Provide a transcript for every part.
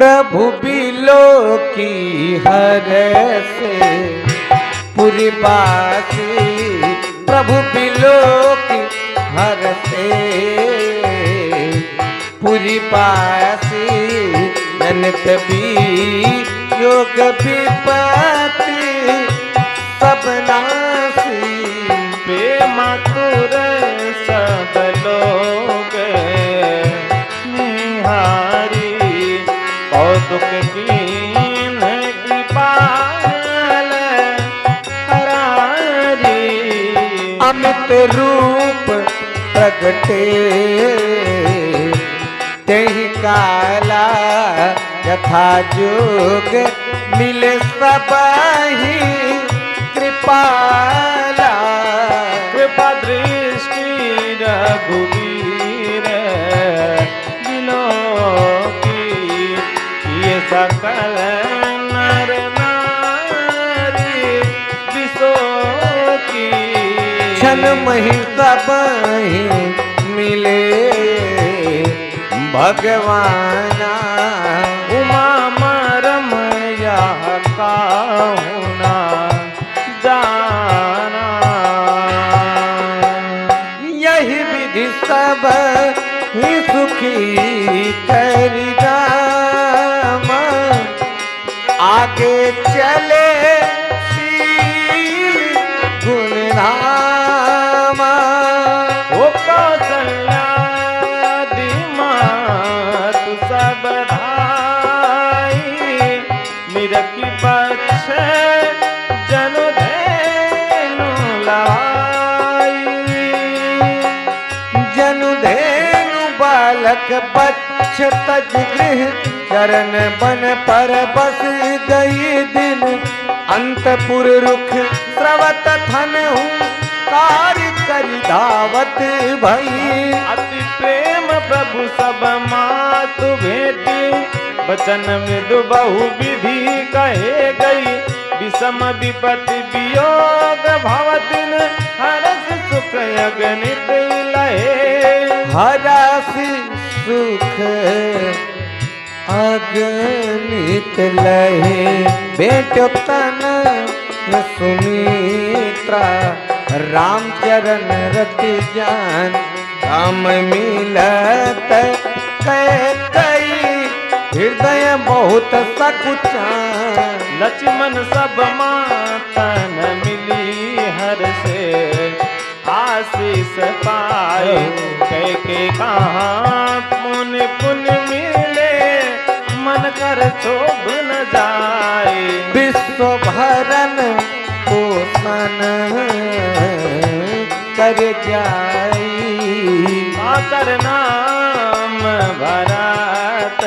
प्रभु below की हर से पुरी बासी, प्रभु बिलो की हर से पुरी बासी, जनित भी योग विपत्ति सब नासी। प्रेम तुर सब लोग निहारी, कौतुक कीन कृपाल हरारी। अमित रूप प्रगटे तेहि काला, यथा जोग मिले सबहि कृपाला। कृपा दृष्टि रघुवीर बिलो की, ये सकल नर नारी बिसो की। क्षण महि सबहि मिले भगवाना, उमा मरम यह काहू ना जाना। यही विधि सब ही सुखी करि रामा, आगे चले शील गुण धामा। ओ कौशल्यादि मातु सब धाई, निरखी पक्ष जनु धेनु लाई। जनु धेनु बालक बच्छ तज गृह, चरण बन पर बस गई दिन। अंतपुर रुख स्रवत थन हूँ, कार्य करि धावत भई। अति प्रेम प्रभु सब मातु भेटी, बचन मृदु बहु विधि कहे गई। विषम विपत्ति वियोग भवतिन, हरस सुख अगणित लहे। हरस सुख अगणित लहे, बेटो तन सुमित्रा। रामचरण रति जान, राम मिलत कई हृदय बहुत सकुचान। लक्ष्मण सब मातन मिली हर से, आशीष पाए कह के कहाँ पुण्य पुण्य मिले, मन कर शोभ न जाए। विश्व भरन पोषण कर जाई, मातर नाम भरत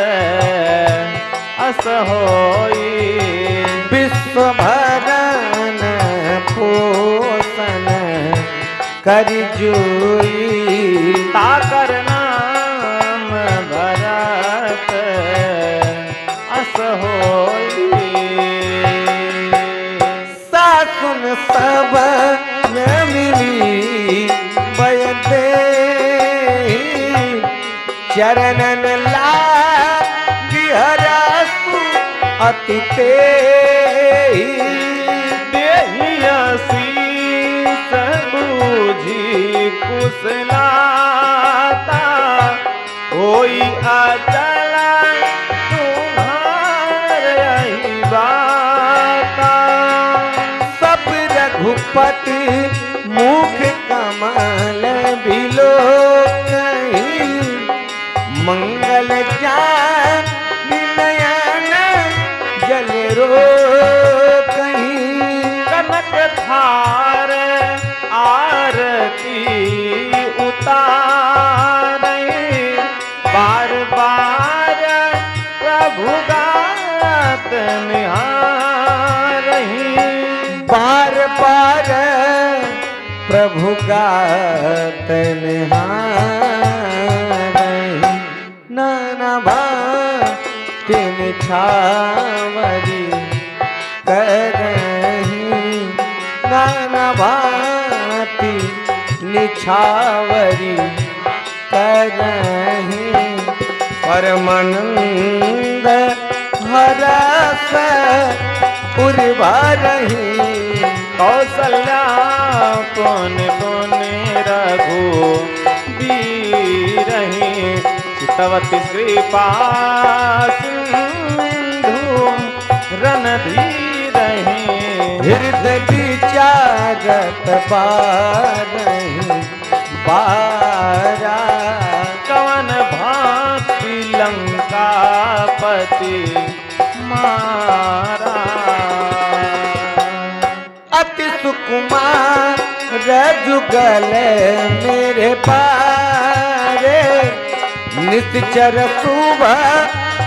अस होई। विश्व भरन पोषण कर जोई, ताकर नाम भरत अस होई। सासुन सब न मिली बयते, चरणन लागी हरसु अति तेहि। देहि आशीष बूझी कुशलाता, होई अचल तुम्हार यही बाता। सब रघुपति मुख कमल बिलो कहीं, मंगल जान नयन जल रो कहीं। कनक थार आरती उतारे, बार बार प्रभु गात निहारही। बार बार प्रभु गात निहारहि, नाना भांति निछावरी करहि। नाना भांति निछावरी करहि, परमानंद उर्वा रही कौशल्या पुण्य पुण्य रघु बीरहि चितवती कृपा सिंधु रणधीरहि हृदय विचारत बारही बारा कवन भांति लंकापति मारा अति सुकुमार जुगल मेरे पारे निश्चर सुबह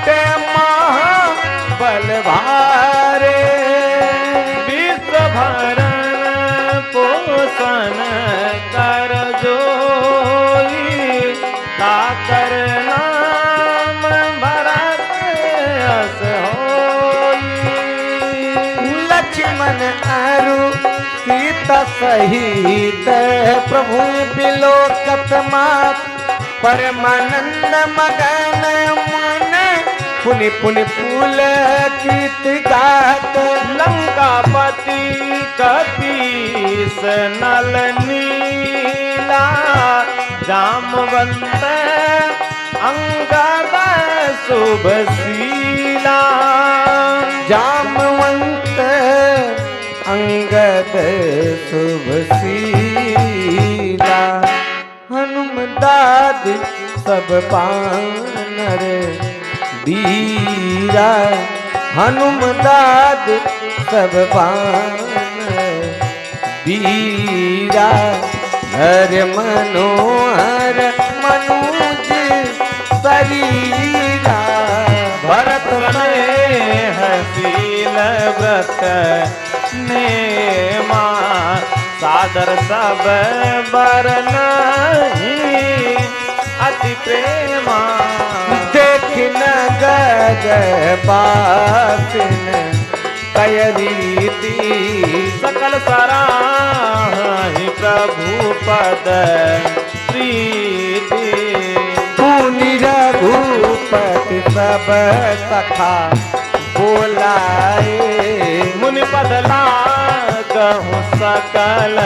ते महाबल भारे विश्व भरण पोषण कर जोई ताकर नाम भरत अस होई लक्ष्मण अरु सीता सहित प्रभु बिलोकत मात परमानंद मगन मन पुनि पुनि फूल कीत गात लंकापति कपीस नल नीला जामवंत अंगद शुभशीला जामवंत अंगद शुभशीला हनुमदाद सब पानर बीरा हनुमदाद सब पानर बीरा हर मनोहर मनुज शरीरा भरत स्नेह शील व्रत नेमा सादर सब बरनहि अति प्रेमा देख नगर बासिन कय रीति सकल सराहि प्रभु पद प्रीति पुनि रघुपति सब सखा बोलाए मुनि पद लागहु सकल